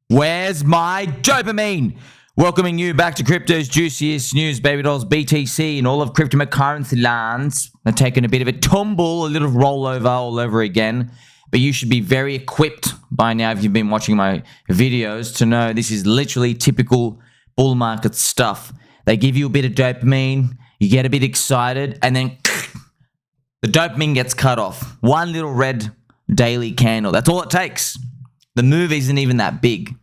Where's my dopamine? Welcoming you back to crypto's juiciest news, baby dolls. BTC and all of cryptocurrency lands are taking a bit of a tumble, a little rollover all over again. But you should be very equipped by now if you've been watching my videos to know this is literally typical bull market stuff. They give you a bit of dopamine, you get a bit excited, and then the dopamine gets cut off. One little red daily candle. That's all it takes. The move isn't even that big.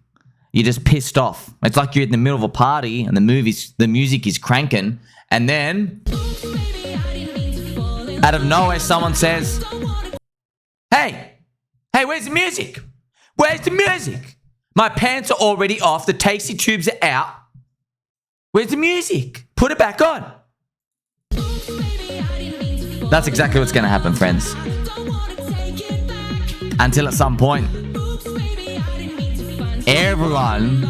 You're just pissed off. It's like you're in the middle of a party and the music is cranking, and then out of nowhere someone says, Hey, where's the music? Where's the music? My pants are already off. The tasty tubes are out. Where's the music? Put it back on. That's exactly what's going to happen, friends. Until at some point, everyone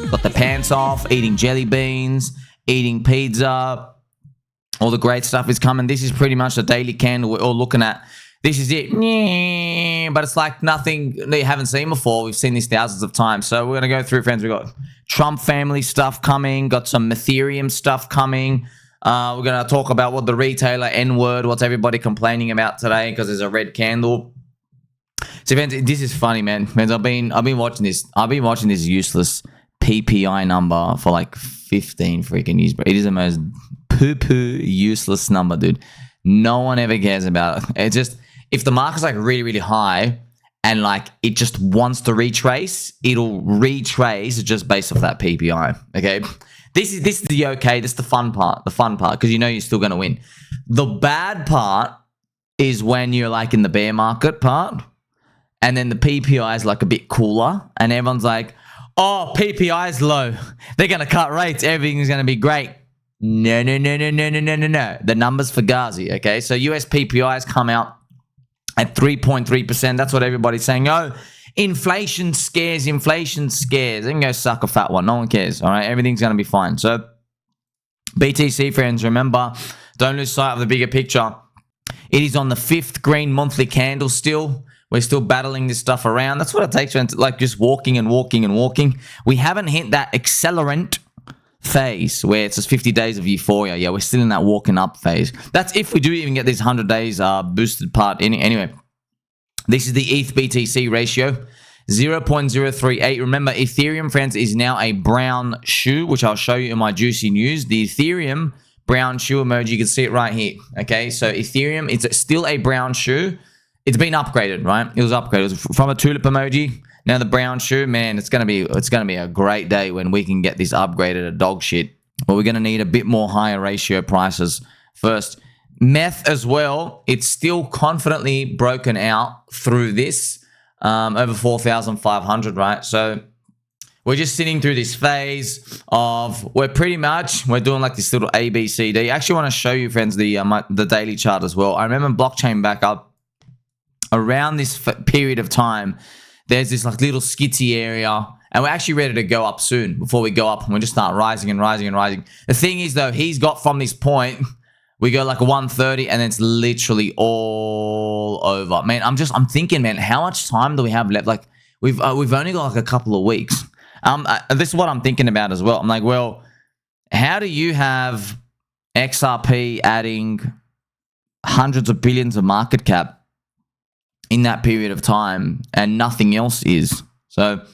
got the pants off, eating jelly beans, eating pizza. All the great stuff is coming. This is pretty much the daily candle we're all looking at. This is it. But it's like nothing that you haven't seen before. We've seen this thousands of times. So we're going to go through, friends. We've got Trump family stuff coming. Got some Ethereum stuff coming. We're going to talk about what the retailer N-word, what's everybody complaining about today because there's a red candle. So, friends, this is funny, man. Friends, I've been watching this. I've been watching this useless PPI number for like 15 freaking years, bro. It is the most poo-poo useless number, dude. No one ever cares about it. It's just, if the market's like really, really high and like it just wants to retrace, it'll retrace just based off that PPI. Okay. This is the okay. This is the fun part. The fun part, because you know you're still going to win. The bad part is when you're like in the bear market part, and then the PPI is like a bit cooler, and everyone's like, "Oh, PPI is low. They're going to cut rates. Everything's going to be great." No. The numbers for Ghazi. Okay, so US PPI has come out at 3.3%. That's what everybody's saying. Oh, inflation scares. They can go suck a fat one. No one cares. All right, everything's going to be fine. So, BTC friends, remember, don't lose sight of the bigger picture. It is on the 5th green monthly candle still. We're still battling this stuff around. That's what it takes, friends. Like just walking and walking and walking. We haven't hit that accelerant phase where it's just 50 days of euphoria. Yeah, we're still in that walking up phase. That's if we do even get these 100 days boosted part. Anyway, this is the ETH BTC ratio, 0.038. Remember, Ethereum, friends, is now a brown shoe, which I'll show you in my juicy news. The Ethereum brown shoe emoji, you can see it right here. Okay, so Ethereum, it's still a brown shoe. It's been upgraded, right? It was upgraded. It was from a tulip emoji. Now the brown shoe, man, it's gonna be a great day when we can get this upgraded to dog shit. But we're gonna need a bit more higher ratio prices first. Meth as well. It's still confidently broken out through this over 4,500, right? So we're just sitting through this phase of we're doing like this little A, B, C, D. I actually want to show you, friends, the daily chart as well. I remember blockchain back up around this period of time. There's this like little Skitzy area, and we're actually ready to go up soon before we go up and we just start rising and rising and rising. The thing is, though, he's got from this point, we go like a 130 and it's literally all over. Man, I'm thinking, man, how much time do we have left? Like we've only got like a couple of weeks. This is what I'm thinking about as well. I'm like, well, how do you have XRP adding hundreds of billions of market cap in that period of time and nothing else is? So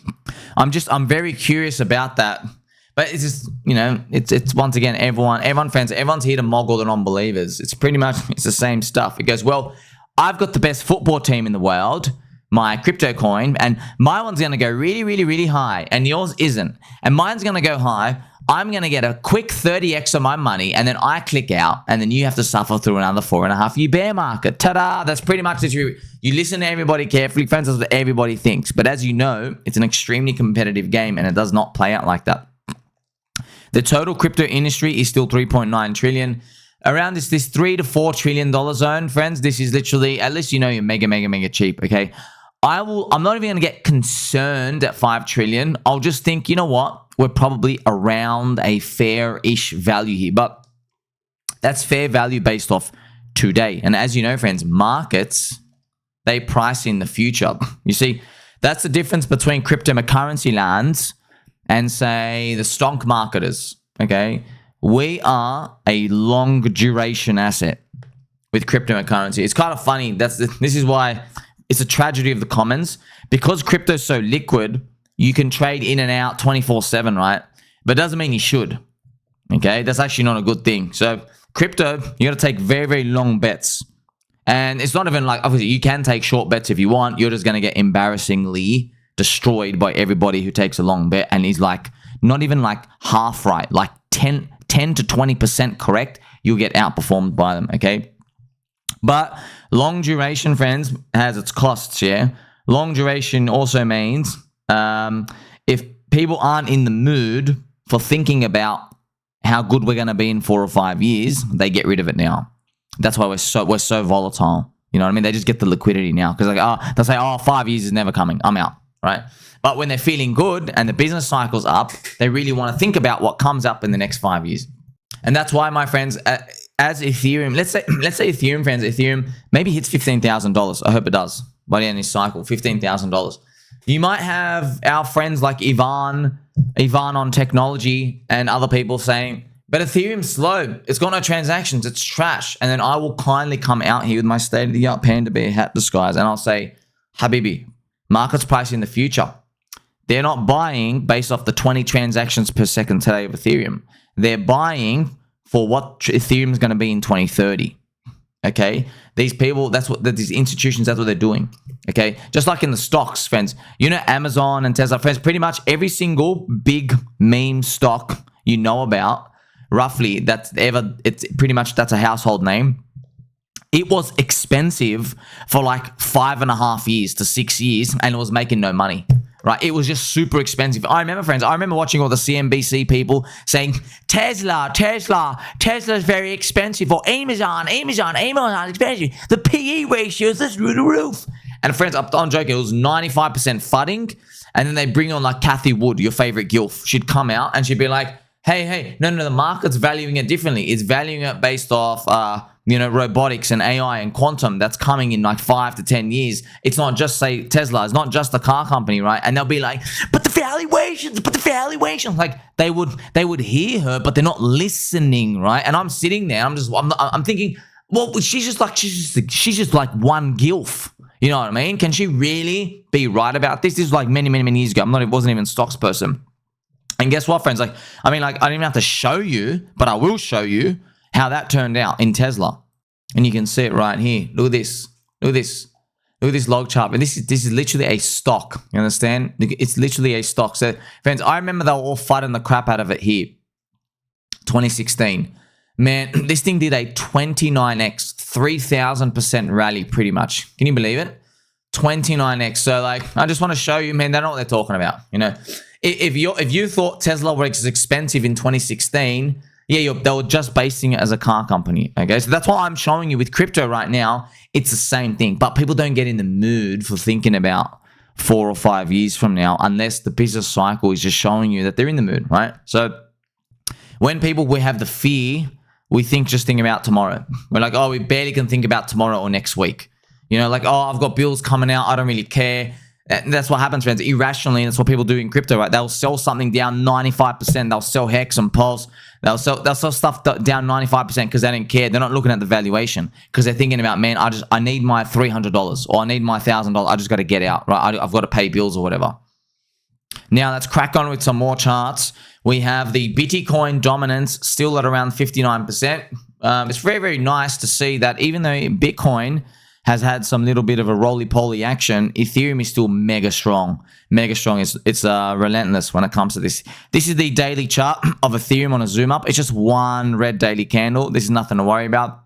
I'm very curious about that. But it's just, you know, it's once again, everyone's here to moggle the non-believers. It's pretty much, it's the same stuff. It goes, well, I've got the best football team in the world, my crypto coin, and my one's going to go really, really, really high, and yours isn't. And mine's going to go high. I'm going to get a quick 30x of my money, and then I click out, and then you have to suffer through another 4.5 year bear market. Ta-da! That's pretty much it. You listen to everybody carefully, friends. That's what everybody thinks. But as you know, it's an extremely competitive game, and it does not play out like that. The total crypto industry is still 3.9 trillion. Around this $3 to $4 trillion zone, friends. This is literally, at least you know you're mega cheap, okay? I'm not even going to get concerned at 5 trillion. I'll just think, you know what? We're probably around a fair-ish value here. But that's fair value based off today. And as you know, friends, markets, they price in the future. You see, That's the difference between cryptocurrency lands and, say, the stock marketers, okay? We are a long duration asset with cryptocurrency. It's kind of funny. This is why it's a tragedy of the commons. Because crypto is so liquid, you can trade in and out 24/7, right? But it doesn't mean you should, okay? That's actually not a good thing. So crypto, you got to take very, very long bets. And it's not even like, obviously, you can take short bets if you want. You're just going to get embarrassingly destroyed by everybody who takes a long bet and is like, not even like half right, like 10 to 20% correct. You'll get outperformed by them, okay? But long duration, friends, has its costs, yeah? Long duration also means if people aren't in the mood for thinking about how good we're going to be in 4 or 5 years, they get rid of it now. That's why we're so volatile. You know what I mean? They just get the liquidity now because they'll say, 5 years is never coming. I'm out, right? But when they're feeling good and the business cycle's up, they really want to think about what comes up in the next 5 years. And that's why, my friends, as Ethereum, let's say Ethereum, friends, Ethereum maybe hits $15,000. I hope it does by the end of this cycle, $15,000. You might have our friends like Ivan on technology and other people saying, but Ethereum's slow. It's got no transactions. It's trash. And then I will kindly come out here with my state-of-the-art panda bear hat disguise and I'll say, Habibi, market's pricing the future. They're not buying based off the 20 transactions per second today of Ethereum. They're buying for what Ethereum is going to be in 2030. Okay? These people, these institutions, that's what they're doing. Okay? Just like in the stocks, friends. You know, Amazon and Tesla, friends, pretty much every single big meme stock you know about, roughly, that's a household name. It was expensive for like 5.5 years to 6 years and it was making no money, right? It was just super expensive. I remember watching all the CNBC people saying, Tesla's very expensive, or Amazon is expensive. The PE ratio is through the roof. And friends, I'm joking, it was 95% fudding. And then they bring on like Kathy Wood, your favorite gilf. She'd come out and she'd be like, hey, no, the market's valuing it differently. It's valuing it based off, robotics and AI and quantum that's coming in like 5 to 10 years. It's not just, say, Tesla. It's not just the car company, right? And they'll be like, but the valuations. Like they would hear her, but they're not listening, right? And I'm sitting there, I'm thinking, well, she's just like one gilf. You know what I mean? Can she really be right about this? This is like many, many, many years ago. Wasn't even a stocks person. And guess what, friends? I don't even have to show you, but I will show you how that turned out in Tesla. And you can see it right here. Look at this. Look at this log chart. And this is literally a stock. You understand? It's literally a stock. So, friends, I remember they were all fighting the crap out of it here. 2016. Man, this thing did a 29x, 3,000% rally pretty much. Can you believe it? 29x. So, I just want to show you, man, they know what they're talking about, you know? If you thought Tesla was expensive in 2016, they were just basing it as a car company, okay? So that's why I'm showing you with crypto right now, it's the same thing. But people don't get in the mood for thinking about 4 or 5 years from now unless the business cycle is just showing you that they're in the mood, right? So when we have the fear, we just think about tomorrow. We're like, we barely can think about tomorrow or next week. You know, I've got bills coming out. I don't really care. And that's what happens, friends. Irrationally, that's what people do in crypto, right? They'll sell something down 95%. They'll sell Hex and Pulse. They'll sell stuff down 95% because they don't care. They're not looking at the valuation because they're thinking about, man, I need my $300 or I need my $1,000. I just got to get out, right? I've got to pay bills or whatever. Now, let's crack on with some more charts. We have the Bitcoin dominance still at around 59%. It's very, very nice to see that even though Bitcoin has had some little bit of a roly-poly action, Ethereum is still mega strong. Mega strong. It's relentless when it comes to this. This is the daily chart of Ethereum on a zoom up. It's just one red daily candle. This is nothing to worry about.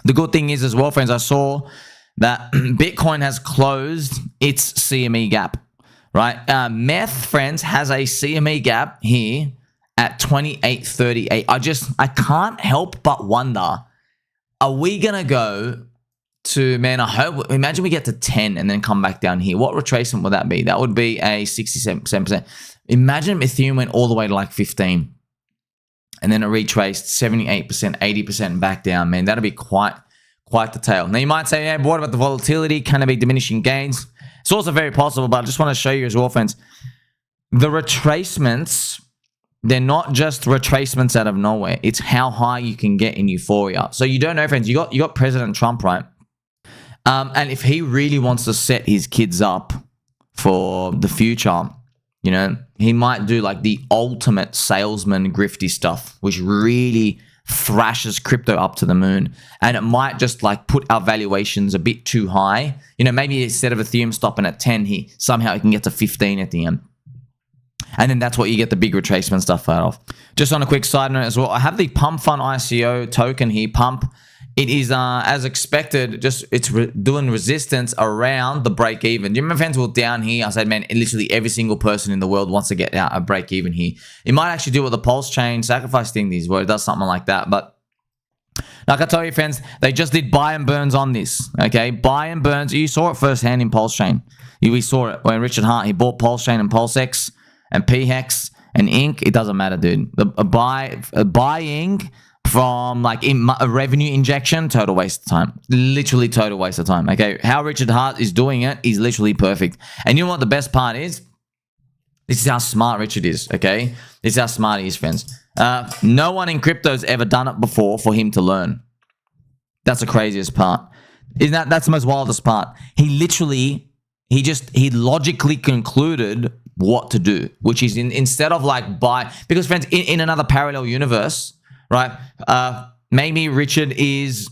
The good thing is as well, friends, I saw that Bitcoin has closed its CME gap, right? Meth, friends, has a CME gap here at 28.38. I can't help but wonder, are we going to go to, man, imagine we get to 10 and then come back down here. What retracement would that be? That would be a 67%. Imagine Ethereum went all the way to like 15 and then it retraced 78%, 80% back down, man. That'd be quite the tail. Now you might say, yeah, but what about the volatility? Can it be diminishing gains? It's also very possible, but I just want to show you as well, friends. The retracements, they're not just retracements out of nowhere. It's how high you can get in euphoria. So you don't know, friends. You got President Trump, right? And if he really wants to set his kids up for the future, you know, he might do like the ultimate salesman grifty stuff, which really thrashes crypto up to the moon. And it might just like put our valuations a bit too high. You know, maybe instead of Ethereum stopping at 10, somehow he can get to 15 at the end. And then that's what you get the big retracement stuff out of. Just on a quick side note as well, I have the PumpFun ICO token here, Pump. It is, as expected, it's doing resistance around the break even. You remember, friends, we were down here. I said, man, literally every single person in the world wants to get out a break even here. It might actually do what the PulseChain sacrifice thing is, where it does something like that. But like I tell you, friends, they just did buy and burns on this. Okay, buy and burns. You saw it firsthand in PulseChain. We saw it when Richard Hart, he bought PulseChain and PulseX and PHEX and Inc. It doesn't matter, dude. Buying from like a revenue injection, total waste of time. Literally total waste of time. Okay, how Richard Hart is doing it is literally perfect. And you know what the best part is? This is how smart Richard is. Okay, this is how smart he is, friends. No one in crypto's ever done it before for him to learn. That's the craziest part. That's the most wildest part. He logically concluded what to do, which is instead of like buy, because friends, in another parallel universe, right? Maybe Richard is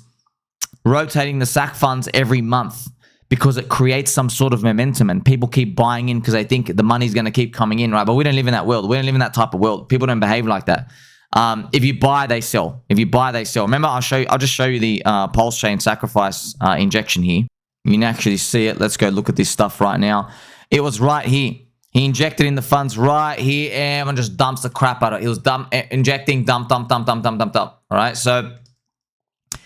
rotating the SAC funds every month because it creates some sort of momentum and people keep buying in because they think the money's going to keep coming in, right? But we don't live in that world. We don't live in that type of world. People don't behave like that. If you buy, they sell. If you buy, they sell. Remember, I'll just show you the PulseChain sacrifice injection here. You can actually see it. Let's go look at this stuff right now. It was right here. He injected in the funds right here. Everyone just dumps the crap out of it. He was injecting, dump. All right, so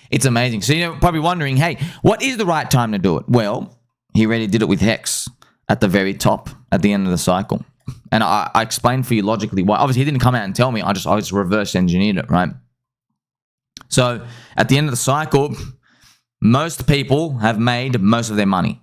it's amazing. So you're probably wondering, hey, what is the right time to do it? Well, he already did it with Hex at the very top at the end of the cycle. And I explained for you logically why. Obviously, he didn't come out and tell me. I just reverse engineered it, right? So at the end of the cycle, most people have made most of their money.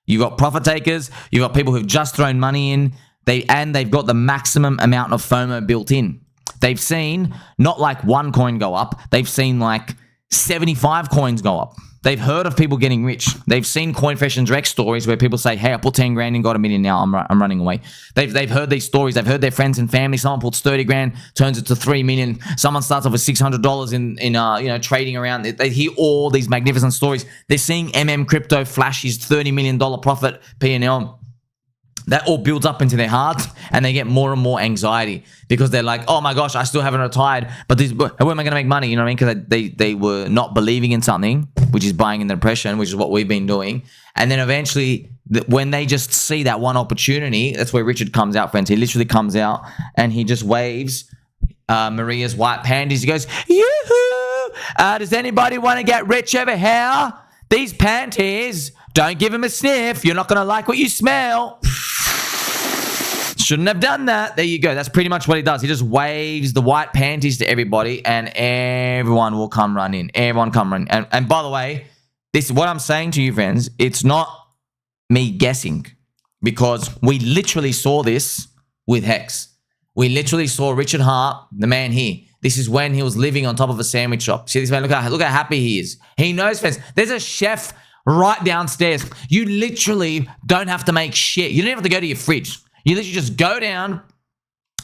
You've got profit takers. You've got people who've just thrown money in. They've got the maximum amount of FOMO built in. They've seen not like one coin go up. They've seen like 75 coins go up. They've heard of people getting rich. They've seen CoinFresh and Direct stories where people say, hey, I put 10 grand and got $1 million now. I'm running away. They've heard these stories. They've heard their friends and family. Someone puts 30 grand, turns it to 3 million. Someone starts off with $600 in trading around. They hear all these magnificent stories. They're seeing Crypto flash his $30 million profit P&L. That all builds up into their hearts and they get more and more anxiety because they're like, oh my gosh, I still haven't retired, but where am I going to make money? You know what I mean? Because they were not believing in something, which is buying in the depression, which is what we've been doing. And then eventually, when they just see that one opportunity, that's where Richard comes out, friends. He literally comes out and he just waves Maria's white panties. He goes, yoo-hoo! Does anybody want to get rich over here? These panties, don't give them a sniff. You're not going to like what you smell. Shouldn't have done that. There you go. That's pretty much what he does. He just waves the white panties to everybody and everyone will come run in. Everyone come run in. And by the way, this is what I'm saying to you, friends. It's not me guessing because we literally saw this with Hex. We literally saw Richard Hart, the man here. This is when he was living on top of a sandwich shop. See this man? Look how happy he is. He knows, friends. There's a chef right downstairs. You literally don't have to make shit. You don't have to go to your fridge. You literally just go down.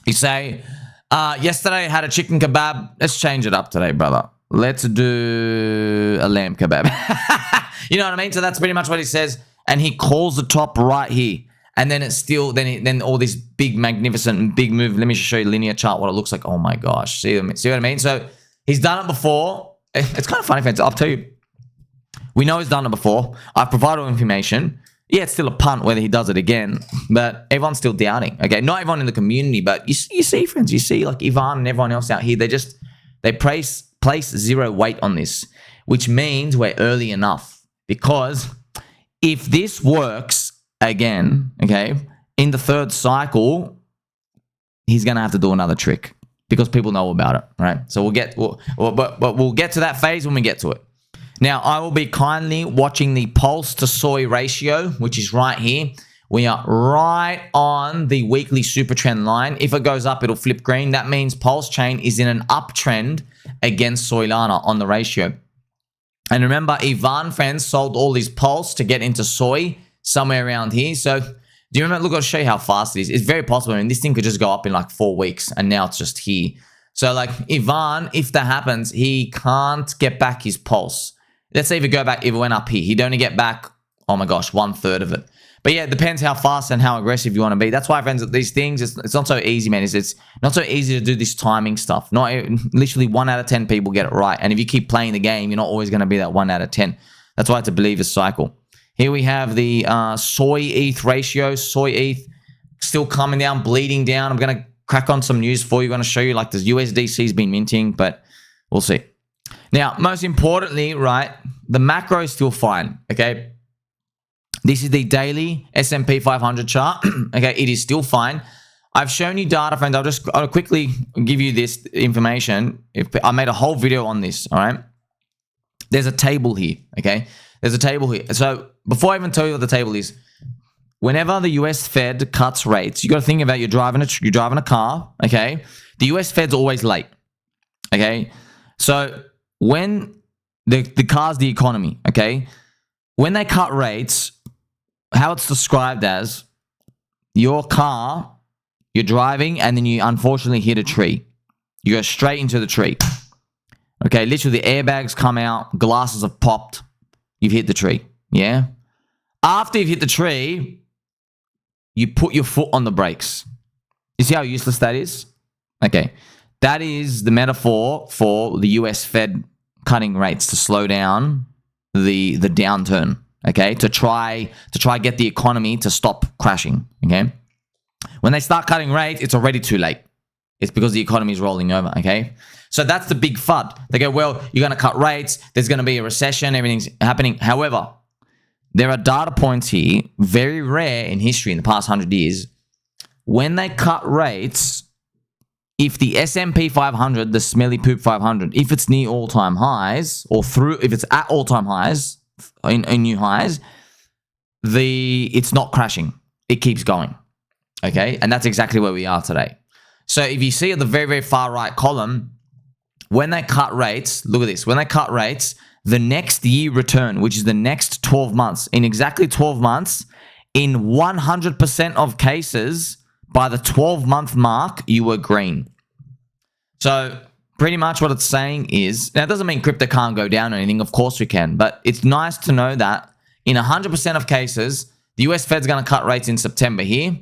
You say, yesterday I had a chicken kebab. Let's change it up today, brother. Let's do a lamb kebab. You know what I mean? So that's pretty much what he says. And he calls the top right here. And then it's still, then all this big, magnificent, big move. Let me just show you linear chart, what it looks like. Oh my gosh. See what I mean? So he's done it before. It's kind of funny, friends. I'll tell you. We know he's done it before. I've provided information. Yeah, it's still a punt whether he does it again, but everyone's still doubting. Okay, not everyone in the community, but you see, friends, you see like Ivan and everyone else out here. They place zero weight on this, which means we're early enough. Because if this works again, okay, in the third cycle, he's gonna have to do another trick because people know about it, right? So we'll get to that phase when we get to it. Now, I will be kindly watching the pulse to soy ratio, which is right here. We are right on the weekly super trend line. If it goes up, it'll flip green. That means PulseChain is in an uptrend against Soylana on the ratio. And remember, Ivan, friends, sold all his pulse to get into soy somewhere around here. So do you remember? Look, I'll show you how fast it is. It's very possible. I mean, this thing could just go up in like 4 weeks, and now it's just here. So like Ivan, if that happens, he can't get back his pulse. Let's say if it went up here, he'd only get back, oh my gosh, 1/3 of it. But yeah, it depends how fast and how aggressive you want to be. That's why, friends, these things, it's not so easy, man. It's not so easy to do this timing stuff. Literally 1 out of 10 people get it right. And if you keep playing the game, you're not always going to be that 1 out of 10. That's why it's a believer's cycle. Here we have the soy ETH ratio. Soy ETH still coming down, bleeding down. I'm going to crack on some news for you. I'm going to show you like the USDC's been minting, but we'll see. Now, most importantly, right, the macro is still fine, okay? This is the daily S&P 500 chart. Okay, it is still fine. I've shown you data, friends. I'll quickly give you this information. I made a whole video on this, all right? There's a table here, okay? There's a table here. So before I even tell you what the table is, whenever the US Fed cuts rates, you got to think about you're driving a car, okay? The US Fed's always late, okay? So when the car's the economy, okay? When they cut rates, how it's described as your car, you're driving and then you unfortunately hit a tree. You go straight into the tree. Okay, literally the airbags come out, glasses have popped, you've hit the tree, yeah? After you've hit the tree, you put your foot on the brakes. You see how useless that is? Okay, that is the metaphor for the US Fed cutting rates to slow down the downturn. Okay, to try get the economy to stop crashing. Okay, when they start cutting rates, it's already too late. It's because the economy is rolling over. Okay, so that's the big FUD. They go, well, you're going to cut rates. There's going to be a recession. Everything's happening. However, there are data points here, very rare in history in the past 100 years. When they cut rates, if the S&P 500, the smelly poop 500, if it's near all-time highs or if it's at all-time highs, in new highs, it's not crashing. It keeps going. Okay, and that's exactly where we are today. So if you see at the very, very far right column, when they cut rates, look at this. When they cut rates, the next year return, which is the next 12 months, in exactly 12 months, in 100% of cases, by the 12-month mark, you were green. So pretty much what it's saying is, now it doesn't mean crypto can't go down or anything, of course we can, but it's nice to know that in 100% of cases, the US Fed's going to cut rates in September here.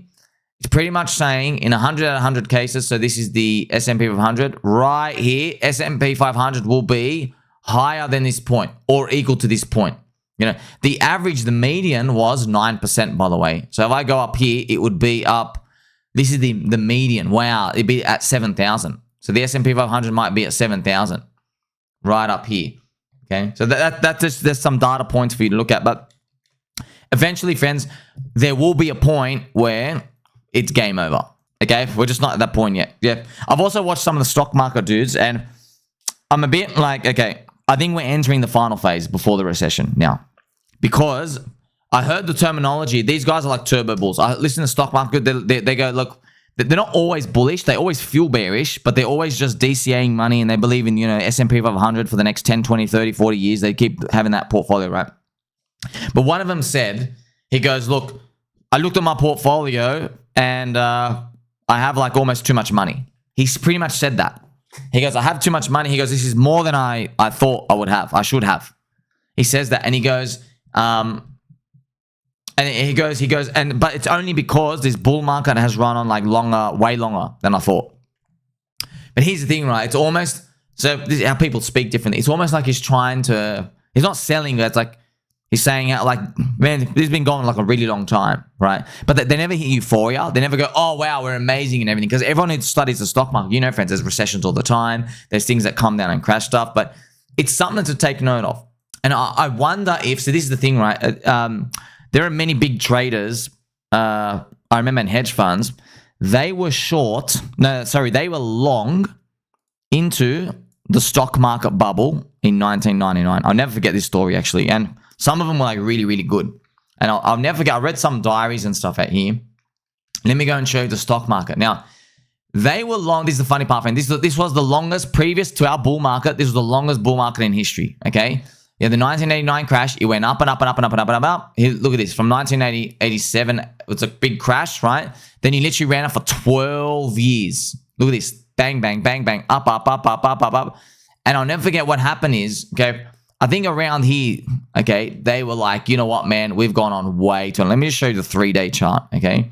It's pretty much saying in 100 out of 100 cases, so this is the S&P 500, right here, S&P 500 will be higher than this point or equal to this point. You know, the average, the median was 9%, by the way. So if I go up here, it would be up, this is the median, wow, it'd be at 7,000. So the S&P 500 might be at 7,000 right up here. Okay, so that's just, there's some data points for you to look at. But eventually, friends, there will be a point where it's game over. Okay, we're just not at that point yet. Yeah, I've also watched some of the stock market dudes, and I'm a bit like, okay, I think we're entering the final phase before the recession now, because I heard the terminology. These guys are like turbo bulls. I listen to stock market. They go, look. They're not always bullish. They always feel bearish, but they're always just DCAing money, and they believe in, you know, S&P 500 for the next 10, 20, 30, 40 years. They keep having that portfolio, right? But one of them said, he goes, look, I looked at my portfolio and I have like almost too much money. He's pretty much said that. He goes, I have too much money. He goes, this is more than I thought I would have. I should have. He says that, and he goes, and he goes, but it's only because this bull market has run on like longer, way longer than I thought. But here's the thing, right? It's almost, so this is how people speak differently. It's almost like he's not selling, but it's like, he's saying, like, man, this has been going like a really long time, right? But they never hit euphoria. They never go, oh, wow, we're amazing and everything. Because everyone who studies the stock market, you know, friends, there's recessions all the time. There's things that come down and crash stuff. But it's something to take note of. And I wonder if, so this is the thing, right? There are many big traders, I remember in hedge funds, they were they were long into the stock market bubble in 1999. I'll never forget this story, actually. And some of them were like really, really good. And I'll never forget, I read some diaries and stuff out here. Let me go and show you the stock market. Now, they were long. This is the funny part, friend. This was the longest previous to our bull market. This was the longest bull market in history, okay? Yeah, the 1989 crash, it went up and up and up and up and up and up and up. Here, look at this. From 1987, it's a big crash, right? Then he literally ran up for 12 years. Look at this. Bang, bang, bang, bang. Up, up, up, up, up, up, up. And I'll never forget what happened is, okay, I think around here, okay, they were like, you know what, man, we've gone on way too long. Let me just show you the 3-day chart, okay?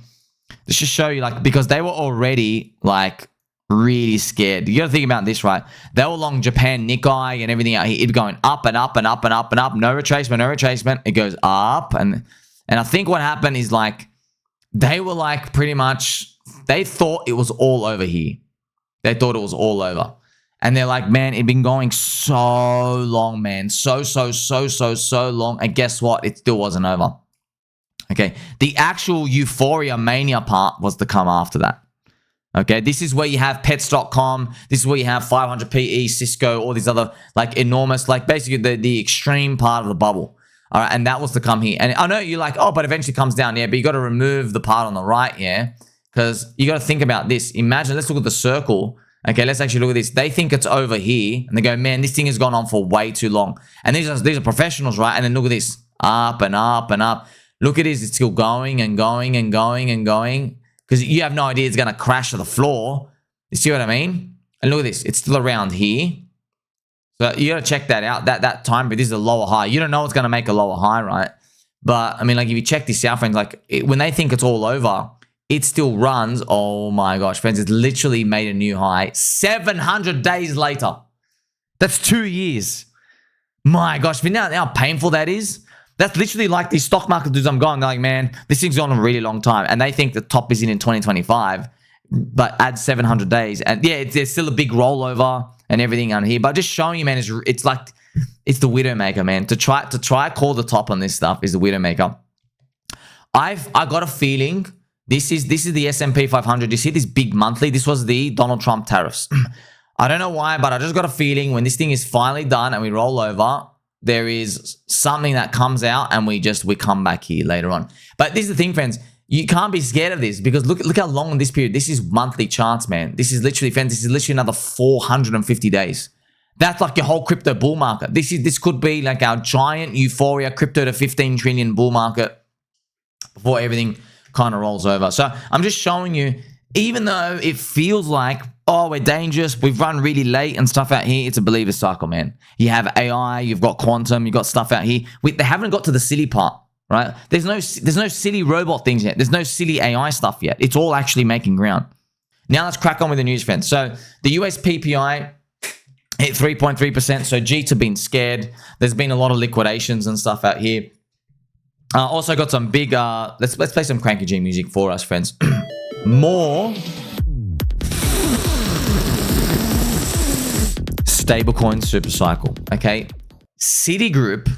Let's just show you, like, because they were already, like, really scared. You got to think about this, right? They were long Japan Nikkei and everything out here. It going up and up and up and up and up. No retracement, no retracement. It goes up. And I think what happened is, like, they were, like, pretty much, they thought it was all over here. They thought it was all over. And they're like, man, it'd been going so long, man. So long. And guess what? It still wasn't over. Okay. The actual euphoria mania part was to come after that. Okay. This is where you have pets.com. This is where you have 500 PE, Cisco, all these other like enormous, like basically the extreme part of the bubble. All right. And that was to come here. And I know you're like, oh, but eventually comes down. Yeah. But you got to remove the part on the right. Yeah. Because you got to think about this. Imagine, let's look at the circle. Okay, let's actually look at this. They think it's over here, and they go, man, this thing has gone on for way too long. And these are professionals, right? And then look at this. Up and up and up. Look at this. It's still going and going and going and going. Because you have no idea it's going to crash to the floor. You see what I mean? And look at this. It's still around here. So you got to check that out. That time, but this is a lower high. You don't know what's going to make a lower high, right? But, I mean, like, if you check this out, friends, like, when they think it's all over, it still runs. Oh my gosh, friends, it's literally made a new high 700 days later. That's 2 years. My gosh, you know how painful that is? That's literally like these stock market dudes I'm going, they're like, man, this thing's gone a really long time. And they think the top is in 2025, but add 700 days. And yeah, there's still a big rollover and everything on here. But just showing you, man, it's like, it's the Widowmaker, man. To try call the top on this stuff is the Widowmaker. I got a feeling. This is the S&P 500. You see this big monthly? This was the Donald Trump tariffs. I don't know why, but I just got a feeling when this thing is finally done and we roll over, there is something that comes out and we come back here later on. But this is the thing, friends. You can't be scared of this because look how long in this period. This is monthly charts, man. This is literally, friends, this is literally another 450 days. That's like your whole crypto bull market. This could be like our giant euphoria crypto to 15 trillion bull market before everything kind of rolls over. So I'm just showing you, even though it feels like, oh, we're dangerous, we've run really late and stuff out here, it's a believer cycle, man. You have AI, you've got quantum, you've got stuff out here. They haven't got to the silly part, right? There's no silly robot things yet. There's no silly AI stuff yet. It's all actually making ground. Now let's crack on with the news, friends. So the US PPI hit 3.3%. So JITs have been scared. There's been a lot of liquidations and stuff out here. Also got some big, let's play some Cranky G music for us, friends. More stablecoin super cycle, okay? Citigroup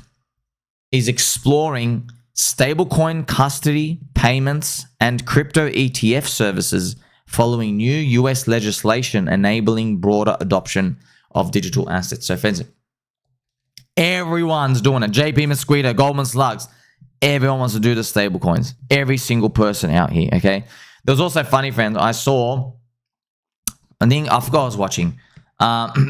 is exploring stablecoin custody, payments, and crypto ETF services following new US legislation enabling broader adoption of digital assets. So, friends, everyone's doing it. JP Mosquito, Goldman Slugs. Everyone wants to do the stable coins. Every single person out here, okay? There was also funny, friends. I forgot I was watching.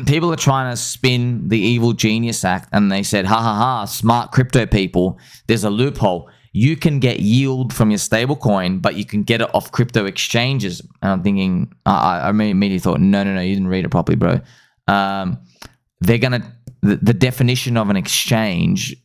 People are trying to spin the Evil Genius Act, and they said, ha ha ha, smart crypto people, there's a loophole. You can get yield from your stable coin, but you can get it off crypto exchanges. And I'm thinking, I immediately thought, no, you didn't read it properly, bro. They're going to, the definition of an exchange,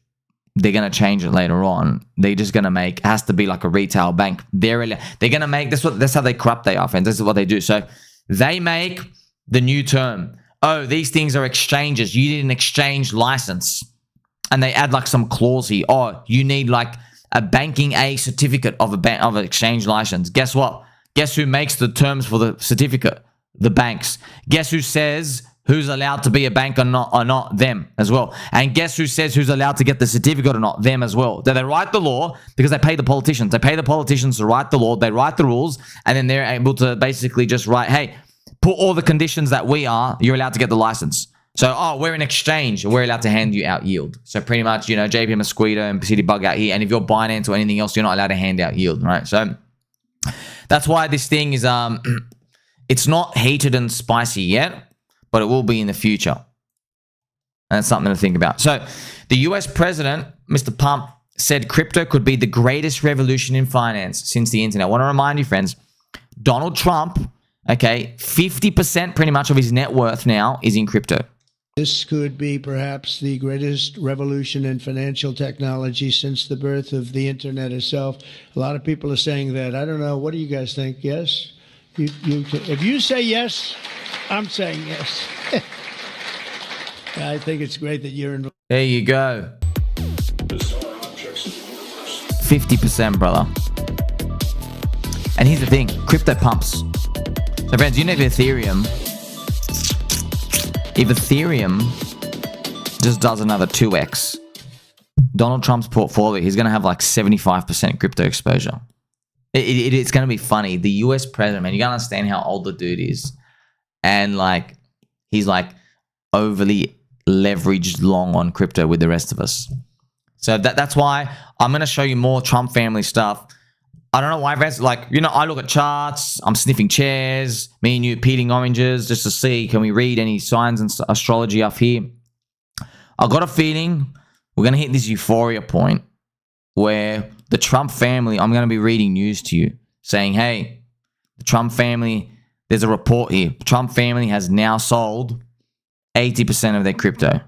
they're going to change it later on. They're just going to make, it has to be like a retail bank. They're going to make, that's how they corrupt they are, friends. This is what they do. So they make the new term. Oh, these things are exchanges. You need an exchange license. And they add like some clause here. Oh, you need like a banking A certificate of an exchange license. Guess what? Guess who makes the terms for the certificate? The banks. Guess who says who's allowed to be a bank or not? Them as well. And guess who says who's allowed to get the certificate or not? Them as well. They write the law because they pay the politicians. They pay the politicians to write the law. They write the rules, and then they're able to basically just write, hey, put all the conditions that we are, you're allowed to get the license. So, oh, we're an exchange. We're allowed to hand you out yield. So pretty much, you know, JP Mosquito and Citybug out here. And if you're Binance or anything else, you're not allowed to hand out yield, right? So that's why this thing is, it's not heated and spicy yet, but it will be in the future. And that's something to think about. So the US president, Mr. Pump, said crypto could be the greatest revolution in finance since the internet. I want to remind you, friends, Donald Trump, okay, 50% pretty much of his net worth now is in crypto. This could be perhaps the greatest revolution in financial technology since the birth of the internet itself. A lot of people are saying that. I don't know. What do you guys think? Yes? If you say yes, I'm saying yes. I think it's great that you're involved. There you go. 50%, brother. And here's the thing. Crypto pumps. So, friends, you know Ethereum... If Ethereum just does another 2x, Donald Trump's portfolio, he's going to have like 75% crypto exposure. It's going to be funny. The US president, man, you got to understand how old the dude is. And like, he's like overly leveraged long on crypto with the rest of us. So that's why I'm going to show you more Trump family stuff. I don't know why, friends. Like, you know, I look at charts. I'm sniffing chairs. Me and you peeling oranges just to see, can we read any signs and astrology up here? I got a feeling we're going to hit this euphoria point where the Trump family, I'm going to be reading news to you saying, hey, the Trump family, there's a report here. The Trump family has now sold 80% of their crypto.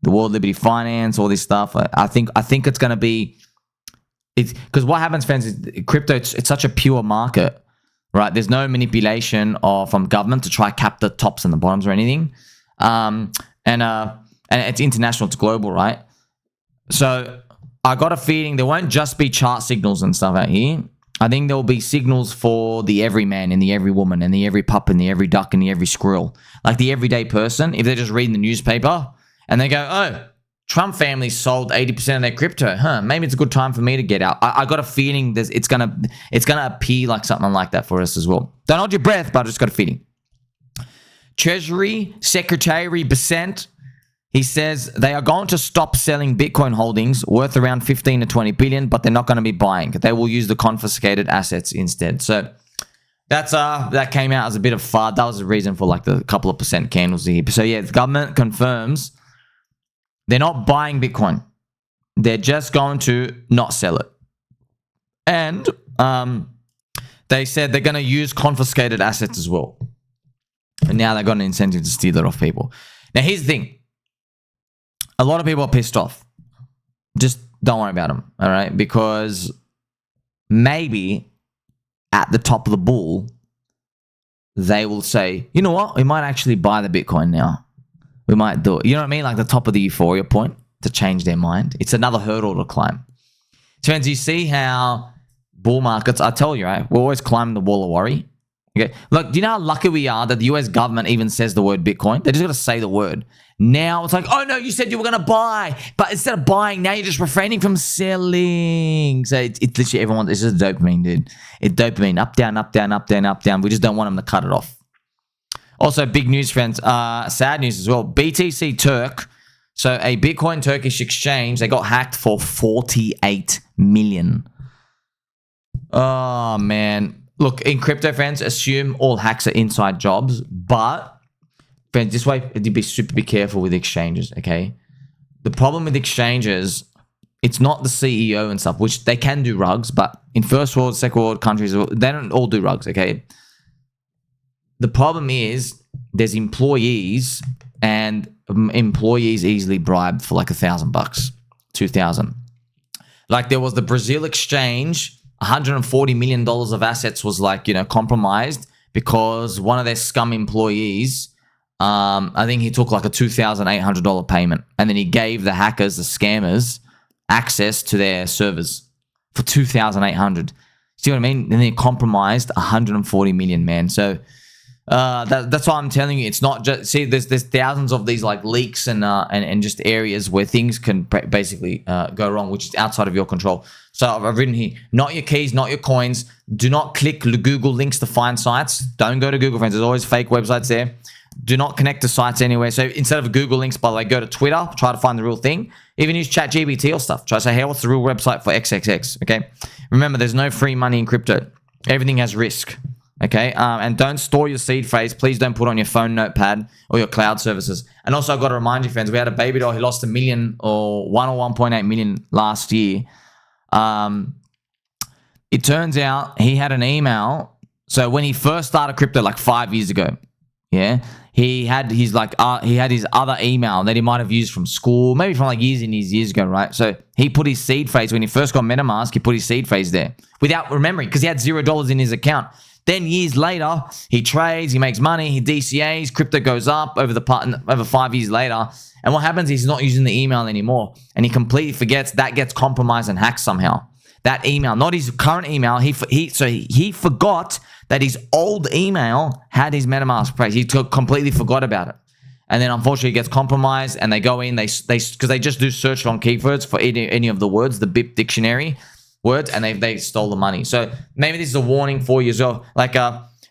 The World Liberty Finance, all this stuff. I think it's going to be... It's because what happens, friends, is crypto, it's such a pure market, right? There's no manipulation from government to try cap the tops and the bottoms or anything. And it's international, it's global, right? So I got a feeling there won't just be chart signals and stuff out here. I think there will be signals for the everyman and the every woman and the every pup and the every duck and the every squirrel. Like the everyday person, if they're just reading the newspaper and they go, oh, Trump family sold 80% of their crypto. Maybe it's a good time for me to get out. I got a feeling it's gonna appear like something like that for us as well. Don't hold your breath, but I just got a feeling. Treasury Secretary Bessent, he says they are going to stop selling Bitcoin holdings worth around 15 to 20 billion, but they're not going to be buying. They will use the confiscated assets instead. So that came out as a bit of FUD. That was the reason for like the couple of percent candles here. So yeah, the government confirms they're not buying Bitcoin. They're just going to not sell it. And they said they're going to use confiscated assets as well. And now they've got an incentive to steal it off people. Now, here's the thing. A lot of people are pissed off. Just don't worry about them, all right? Because maybe at the top of the bull, they will say, you know what? We might actually buy the Bitcoin now. We might do it. You know what I mean? Like the top of the euphoria point to change their mind. It's another hurdle to climb. So, friends, you see how bull markets, I tell you, right? We're always climbing the wall of worry. Okay. Look, do you know how lucky we are that the US government even says the word Bitcoin? They just got to say the word. Now it's like, oh no, you said you were going to buy. But instead of buying, now you're just refraining from selling. So it's literally everyone, it's just dopamine, dude. It's dopamine. Up, down, up, down, up, down, up, down. We just don't want them to cut it off. Also, big news, friends. Sad news as well. BTCTurk, so a Bitcoin Turkish exchange, they got hacked for 48 million. Oh, man. Look, in crypto, friends, assume all hacks are inside jobs. But, friends, this way, be super careful with exchanges, okay? The problem with exchanges, it's not the CEO and stuff, which they can do rugs, but in first world, second world countries, they don't all do rugs, okay? The problem is there's employees and employees easily bribed for like $1,000, 2,000. Like there was the Brazil exchange, $140 million of assets was like, you know, compromised because one of their scum employees, I think he took like a $2,800 payment and then he gave the hackers, the scammers, access to their servers for $2,800. See what I mean? And they compromised 140 million, man. So that's why I'm telling you, it's not just, see, there's thousands of these like leaks and just areas where things can basically go wrong, which is outside of your control. So I've written here, not your keys, not your coins. Do not click Google links to find sites. Don't go to Google, friends. There's always fake websites there. Do not connect to sites anywhere. So instead of Google links, by the way, go to Twitter, try to find the real thing. Even use ChatGPT or stuff. Try to say, hey, what's the real website for XXX? Okay. Remember, there's no free money in crypto. Everything has risk. Okay. And don't store your seed phrase. Please don't put on your phone notepad or your cloud services. And also, I've got to remind you, friends, we had a baby doll who lost $1 million or 1.8 million last year. It turns out he had an email. So when he first started crypto like 5 years ago, yeah, he had his other email that he might have used from school, maybe from like years ago, right? So he put his seed phrase when he first got MetaMask. He put his seed phrase there without remembering because he had $0 in his account. Then years later, he trades, he makes money, he DCAs, crypto goes up over 5 years later. And what happens is he's not using the email anymore, and he completely forgets that gets compromised and hacked somehow. That email, not his current email, he forgot that his old email had his MetaMask phrase. He completely forgot about it. And then unfortunately it gets compromised, and they go in, because they just do search on keywords for any of the words, the BIP dictionary words, and they stole the money. So maybe this is a warning for you as well. Like,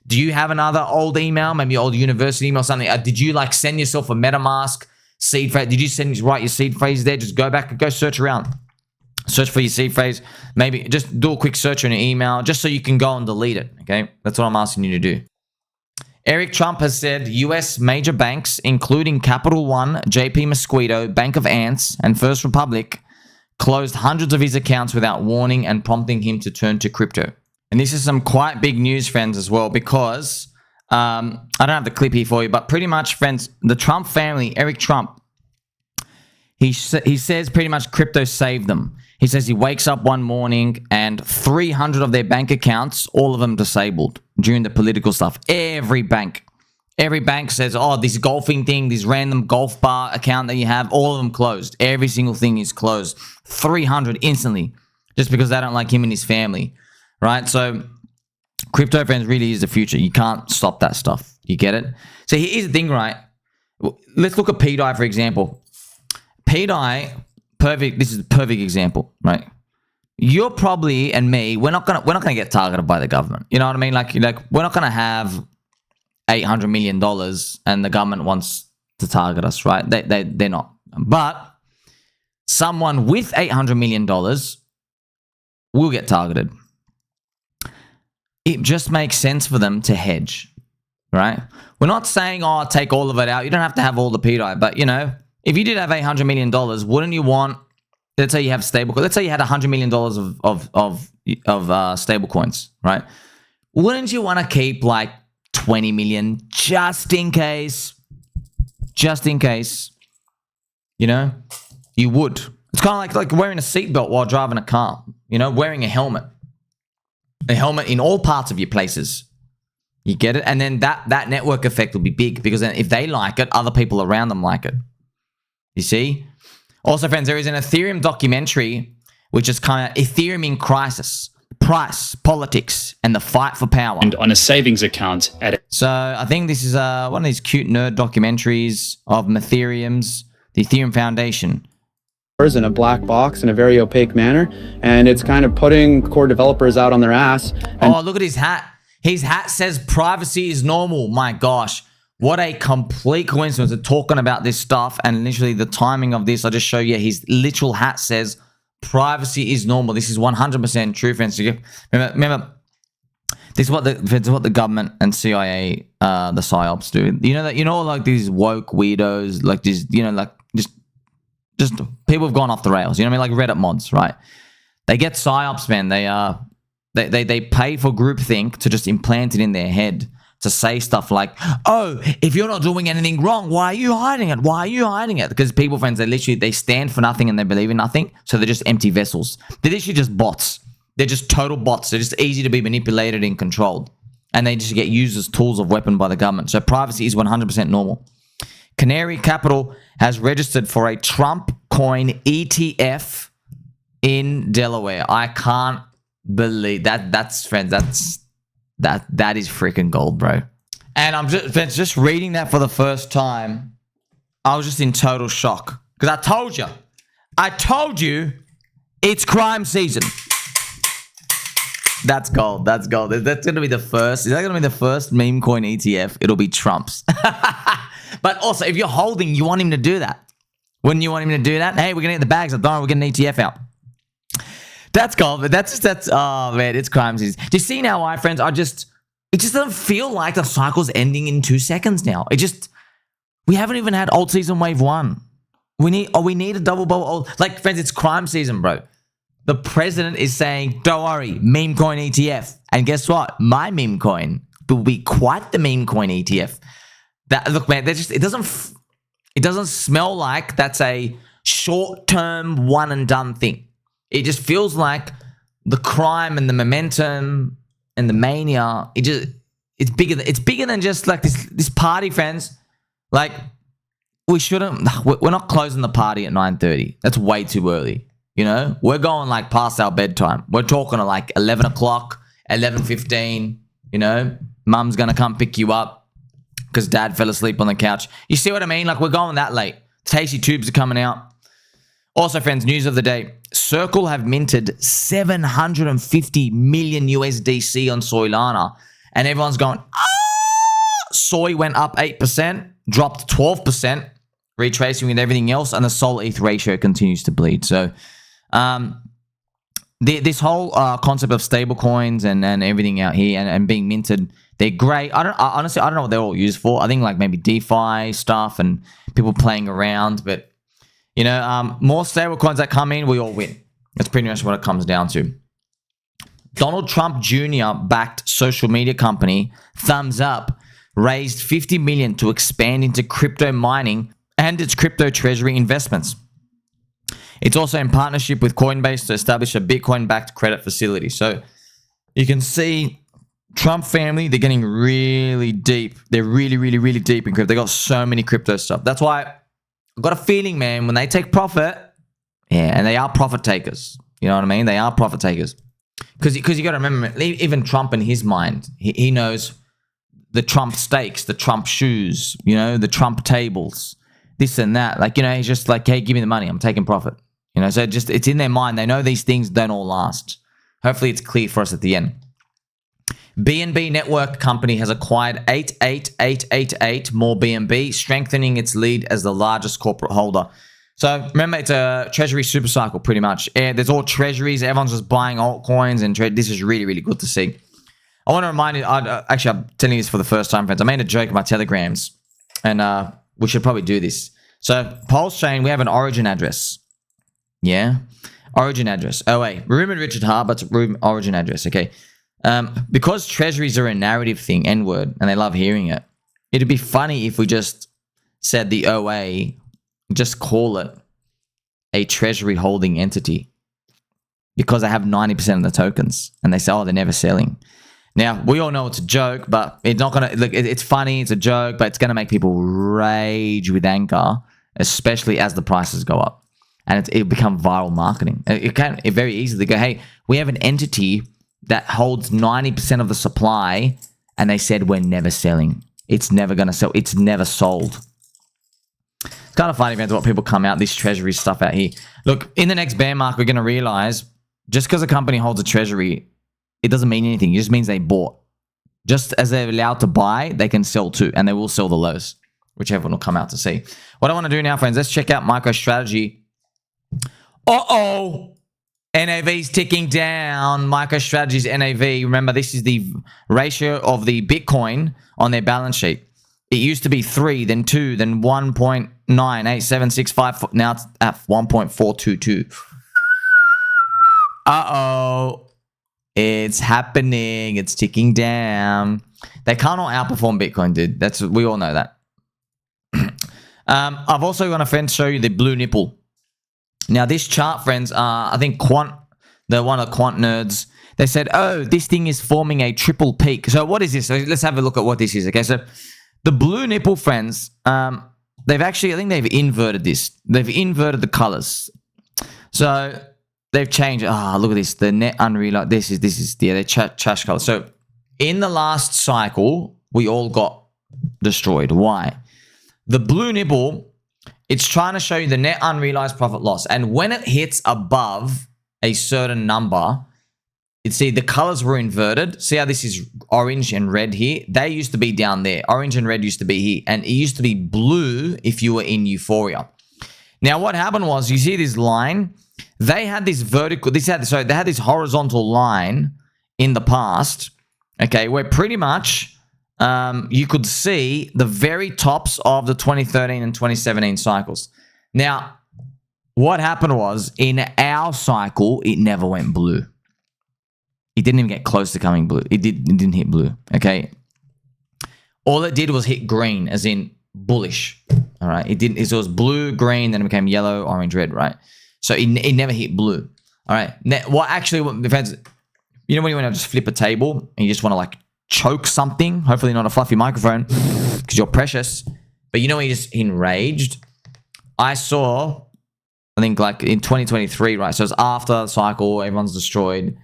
do you have another old email, maybe old university email, something? Did you like send yourself a MetaMask seed phrase? Did you write your seed phrase there? Just go back and go search around. Search for your seed phrase. Maybe just do a quick search on your email just so you can go and delete it. Okay, that's what I'm asking you to do. Eric Trump has said US major banks, including Capital One, JP Mosquito, Bank of Ants, and First Republic, closed hundreds of his accounts without warning and prompting him to turn to crypto. And this is some quite big news, friends, as well, because I don't have the clip here for you, but pretty much, friends, the Trump family, Eric Trump, he says pretty much crypto saved them. He says he wakes up one morning and 300 of their bank accounts, all of them disabled during the political stuff. Every bank says, oh, this golfing thing, this random golf bar account that you have, all of them closed. Every single thing is closed. 300 instantly, just because they don't like him and his family, right? So crypto, friends, really is the future. You can't stop that stuff. You get it? So here's the thing, right? Let's look at PDI, for example. PDI, perfect. This is a perfect example, right? You're probably, and me, we're not gonna get targeted by the government. You know what I mean? Like we're not gonna have $800 million and the government wants to target us, right? They're not. But someone with $800 million will get targeted. It just makes sense for them to hedge, right? We're not saying, oh, take all of it out. You don't have to have all the PDI, but you know, if you did have $800 million, wouldn't you want, let's say you have stable, let's say you had $100 million of stable coins, right? Wouldn't you want to keep like 20 million just in case, you know, you would. It's kind of like wearing a seatbelt while driving a car, you know, wearing a helmet in all parts of your places. You get it? And then that network effect will be big, because then if they like it, other people around them like it. You see? Also, friends, there is an Ethereum documentary, which is kind of Ethereum in crisis, price, politics, and the fight for power. And on a savings account So I think this is one of these cute nerd documentaries of Ethereum's, the Ethereum Foundation. In a black box in a very opaque manner, and it's kind of putting core developers out on their ass. Oh, look at his hat. His hat says privacy is normal. My gosh. What a complete coincidence. We're talking about this stuff, and literally the timing of this, I just show you his literal hat says privacy is normal. This is 100% true, friends. Remember, this is what the government and CIA, the psyops do. You know, like these woke weirdos, like these, you know, like just people have gone off the rails. You know what I mean? Like Reddit mods, right? They get psyops, man. They pay for groupthink to just implant it in their head to say stuff like, oh, if you're not doing anything wrong, why are you hiding it? Why are you hiding it? Because people, friends, they stand for nothing and they believe in nothing. So they're just empty vessels. They're literally just bots. They're just total bots. They're just easy to be manipulated and controlled. And they just get used as tools of weapon by the government. So privacy is 100% normal. Canary Capital has registered for a Trump coin ETF in Delaware. I can't believe that. That's, friends, that is freaking gold, bro. And I'm just reading that for the first time. I was just in total shock, because I told you it's crime season. That's gold. That's gold. That's going to be the first. Is that going to be the first meme coin ETF? It'll be Trump's. But also, if you're holding, you want him to do that. Wouldn't you want him to do that? Hey, we're going to get the bags up. Don't worry, we're getting an ETF out. That's gold, but oh man, it's crime season. Do you see now why, friends? It just doesn't feel like the cycle's ending in 2 seconds now. We haven't even had alt season wave 1. We need a double bubble. Like, friends, it's crime season, bro. The president is saying, don't worry, meme coin ETF. And guess what? My meme coin will be quite the meme coin ETF. Look, man, it doesn't smell like that's a short-term one and done thing. It just feels like the crime and the momentum and the mania. It's bigger than just like this party, friends. Like, we're not closing the party at 9:30. That's way too early. You know, we're going like past our bedtime. We're talking to like 11 o'clock, 11:15. You know, mum's gonna come pick you up because dad fell asleep on the couch. You see what I mean? Like, we're going that late. Tasty tubes are coming out. Also, friends, news of the day. Circle have minted 750 million USDC on Soylana. And everyone's going, Soy went up 8%, dropped 12%, retracing with everything else. And the SOL-ETH ratio continues to bleed. So, this whole concept of stable coins and everything out here and being minted, they're great. Honestly, I don't know what they're all used for. I think like maybe DeFi stuff and people playing around, but you know, more stable coins that come in, we all win. That's pretty much what it comes down to. Donald Trump Jr. backed social media company Thumbs Up raised 50 million to expand into crypto mining and its crypto treasury investments. It's also in partnership with Coinbase to establish a Bitcoin-backed credit facility. So you can see Trump family, they're getting really deep. They're really, really, really deep in crypto. They got so many crypto stuff. That's why I've got a feeling, man, when they take profit, yeah, and they are profit takers. You know what I mean? They are profit takers. Because you got to remember, even Trump in his mind, he knows the Trump steaks, the Trump shoes, you know, the Trump tables, this and that. Like, you know, he's just like, hey, give me the money. I'm taking profit. You know, so it's in their mind. They know these things don't all last. Hopefully it's clear for us at the end. BNB Network Company has acquired 88888 more BNB, strengthening its lead as the largest corporate holder. So remember, it's a treasury super cycle pretty much. There's all treasuries. Everyone's just buying altcoins and trade. This is really, really good to see. I want to remind you, actually, I'm telling you this for the first time, friends. I made a joke in my telegrams, and we should probably do this. So PulseChain, we have an origin address. Yeah? Origin address. Oh, wait. Rumored Richard Hart, but it's origin address. Okay. Because treasuries are a narrative thing, N-word, and they love hearing it, it'd be funny if we just said the OA, just call it a treasury holding entity because they have 90% of the tokens and they say, oh, they're never selling. Now, we all know it's a joke, but it's not going to, look, it's funny, it's a joke, but it's going to make people rage with anger, especially as the prices go up. And it'll become viral marketing. It can very easily go, hey, we have an entity that holds 90% of the supply, and they said we're never selling. It's never going to sell. It's never sold. It's kind of funny, man, what people come out, this treasury stuff out here. Look, in the next bear market, we're going to realize just because a company holds a treasury, it doesn't mean anything. It just means they bought. Just as they're allowed to buy, they can sell too, and they will sell the lows, which everyone will come out to see. What I want to do now, friends, let's check out MicroStrategy. Uh-oh! NAV's ticking down. MicroStrategy's NAV. Remember, this is the ratio of the Bitcoin on their balance sheet. It used to be 3, then 2, then 1.98765. Now it's at 1.422. Uh-oh. It's happening. It's ticking down. They cannot outperform Bitcoin, dude. We all know that. I've also got a friend show you the blue nipple. Now, this chart, friends, I think one of the quant nerds, they said, oh, this thing is forming a triple peak. So what is this? So let's have a look at what this is. Okay, so the blue nipple, friends, I think they've inverted this. They've inverted the colors. So they've changed. Look at this. The net unrealized. This is they trash colors. So in the last cycle, we all got destroyed. Why? The blue nipple, it's trying to show you the net unrealized profit loss. And when it hits above a certain number, you'd see the colors were inverted. See how this is orange and red here? They used to be down there. Orange and red used to be here. And it used to be blue if you were in Euphoria. Now, what happened was, you see this line? They had this vertical, they had this horizontal line in the past, okay, where pretty much you could see the very tops of the 2013 and 2017 cycles. Now, what happened was, in our cycle, it never went blue. It didn't even get close to coming blue. It didn't hit blue, okay? All it did was hit green, as in bullish, all right? It was blue, green, then it became yellow, orange, red, right? So it never hit blue, all right? Now, what depends, you know when you want to just flip a table and you just want to like choke something, hopefully not a fluffy microphone because you're precious, but you know when you're just enraged? I saw, I think like in 2023, right? So it's after the cycle, everyone's destroyed.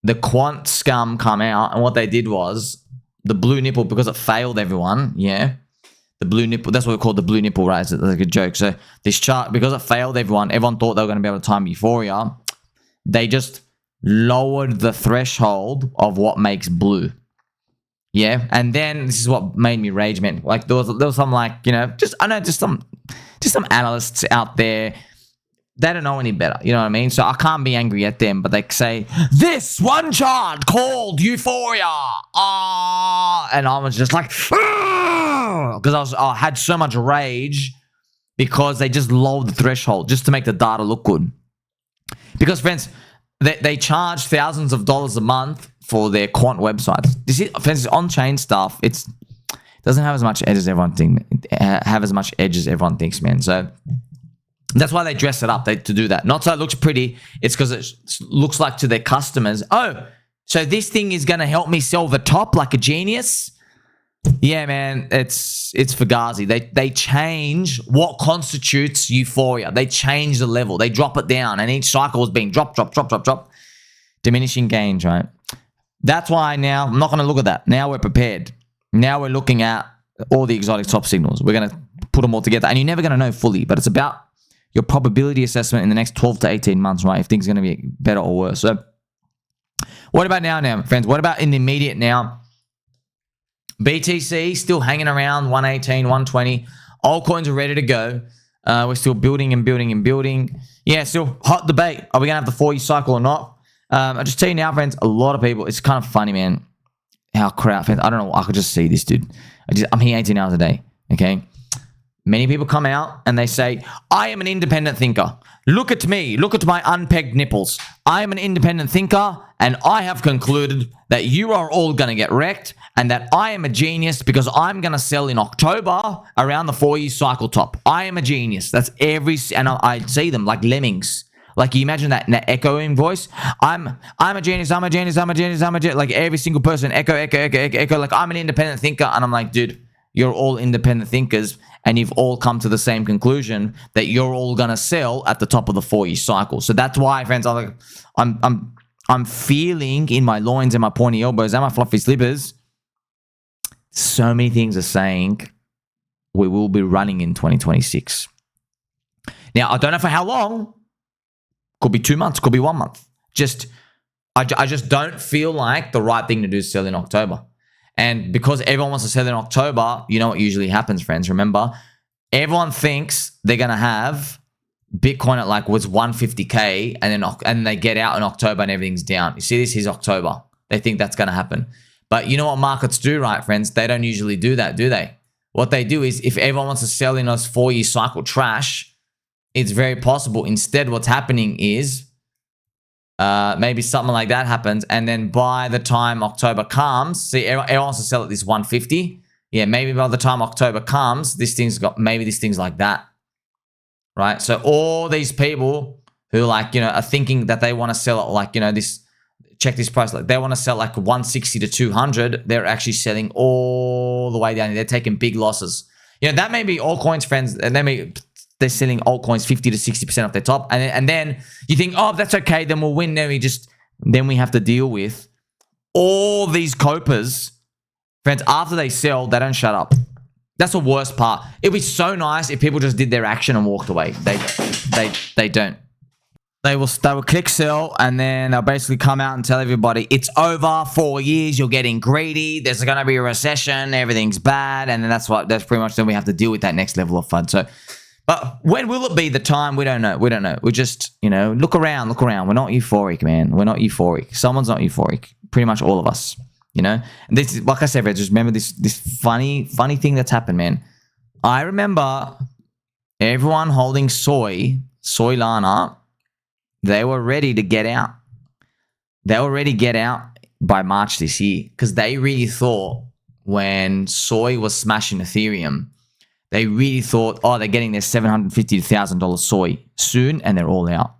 The quant scum come out, and what they did was the blue nipple, because it failed everyone, yeah. The blue nipple, that's what we call the blue nipple, right? It's like a joke. So this chart, because it failed everyone thought they were going to be able to time Euphoria. They just lowered the threshold of what makes blue. Yeah. And then this is what made me rage, man. Like there was some like, you know, just some analysts out there. They don't know any better, you know what I mean? So I can't be angry at them, but they say, this one chart called Euphoria. And I was just like, because I had so much rage because they just lowered the threshold just to make the data look good. Because, friends, they charge thousands of dollars a month for their quant websites. This is, friends, on-chain stuff. It doesn't have as much edge as everyone thinks, man. So that's why they dress it up to do that. Not so it looks pretty. It's because it looks like to their customers, oh, so this thing is going to help me sell the top like a genius? Yeah, man, it's Fugazi. They change what constitutes Euphoria. They change the level. They drop it down, and each cycle is being drop. Diminishing gains, right? That's why now I'm not going to look at that. Now we're prepared. Now we're looking at all the exotic top signals. We're going to put them all together, and you're never going to know fully, but it's about your probability assessment in the next 12 to 18 months, right? If things are going to be better or worse. So what about now, friends? What about in the immediate now? BTC still hanging around 118, 120. Altcoins are ready to go. We're still building and building and building. Yeah, still hot debate. Are we going to have the 4-year cycle or not? I just tell you now, friends, a lot of people, it's kind of funny, man, how crowd, friends, I don't know, I could just see this, dude. I'm here 18 hours a day, okay? Many people come out and they say, I am an independent thinker. Look at me. Look at my unpegged nipples. I am an independent thinker, and I have concluded that you are all going to get wrecked and that I am a genius because I'm going to sell in October around the 4-year cycle top. I am a genius. That's and I see them like Lemmings. Like, you imagine that echoing voice. I'm a genius. I'm a genius. I'm a genius. I'm a genius. Like every single person, echo. Like, I'm an independent thinker. And I'm like, dude, you're all independent thinkers, and you've all come to the same conclusion that you're all gonna sell at the top of the 4-year cycle. So that's why, friends, I'm feeling in my loins and my pointy elbows and my fluffy slippers. So many things are saying we will be running in 2026. Now, I don't know for how long. Could be 2 months. Could be 1 month. I just don't feel like the right thing to do is sell in October. And because everyone wants to sell in October, you know what usually happens, friends. Remember, everyone thinks they're going to have Bitcoin at like was 150K, and then they get out in October and everything's down. You see, this is October. They think that's going to happen. But you know what markets do, right, friends? They don't usually do that, do they? What they do is, if everyone wants to sell in those 4-year cycle trash, it's very possible. Instead, what's happening is maybe something like that happens, and then by the time October comes, see, everyone wants to sell at this 150. Yeah, maybe by the time October comes, this thing's like that, right? So all these people who, like, you know, are thinking that they want to sell it, like, you know, check this price, like they want to sell like 160 to 200, they're actually selling all the way down. They're taking big losses. You know, that may be altcoins, friends, and they're selling altcoins 50 to 60% off their top. And then you think, oh, that's okay, then we'll win. Then we have to deal with all these copers. Friends, after they sell, they don't shut up. That's the worst part. It'd be so nice if people just did their action and walked away. They don't. They will click sell, and then they'll basically come out and tell everybody it's over. 4 years, you're getting greedy. There's going to be a recession. Everything's bad, and then that's pretty much then we have to deal with that next level of FUD. So, but when will it be the time? We don't know. We don't know. We just look around. We're not euphoric, man. We're not euphoric. Someone's not euphoric. Pretty much all of us. And this is, like I said, just remember this funny thing that's happened, man. I remember everyone holding Soylana. They were ready to get out. They were ready to get out by March this year because they really thought when Soy was smashing Ethereum, they really thought, oh, they're getting their $750 to $1,000 Soy soon, and they're all out.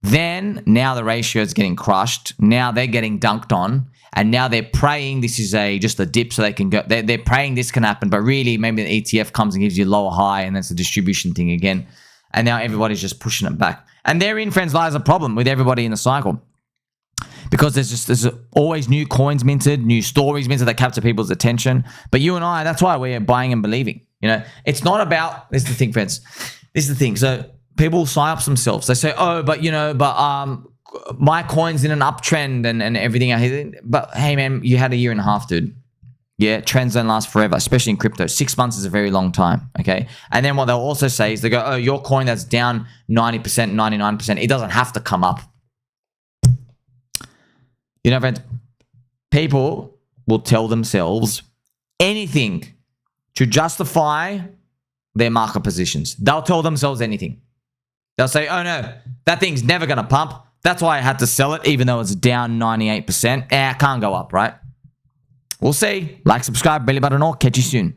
Then, now the ratio is getting crushed. Now they're getting dunked on, and now they're praying this is just a dip so they can go. They're praying this can happen, but really maybe the ETF comes and gives you a lower high, and that's a distribution thing again. And now everybody's just pushing it back. And therein, friends, lies a problem with everybody in the cycle. Because there's always new coins minted, new stories minted that capture people's attention. But you and I, that's why we're buying and believing. It's not about, this is the thing, friends. This is the thing. So people sign up themselves. They say, oh, but my coin's in an uptrend and everything. But hey, man, you had a year and a half, dude. Yeah, trends don't last forever, especially in crypto. 6 months is a very long time, okay? And then what they'll also say is they go, oh, your coin that's down 90%, 99%, it doesn't have to come up. Friends, people will tell themselves anything to justify their market positions. They'll tell themselves anything. They'll say, oh, no, that thing's never going to pump. That's why I had to sell it, even though it's down 98%. It can't go up, right? We'll see. Like, subscribe, belly button, or catch you soon.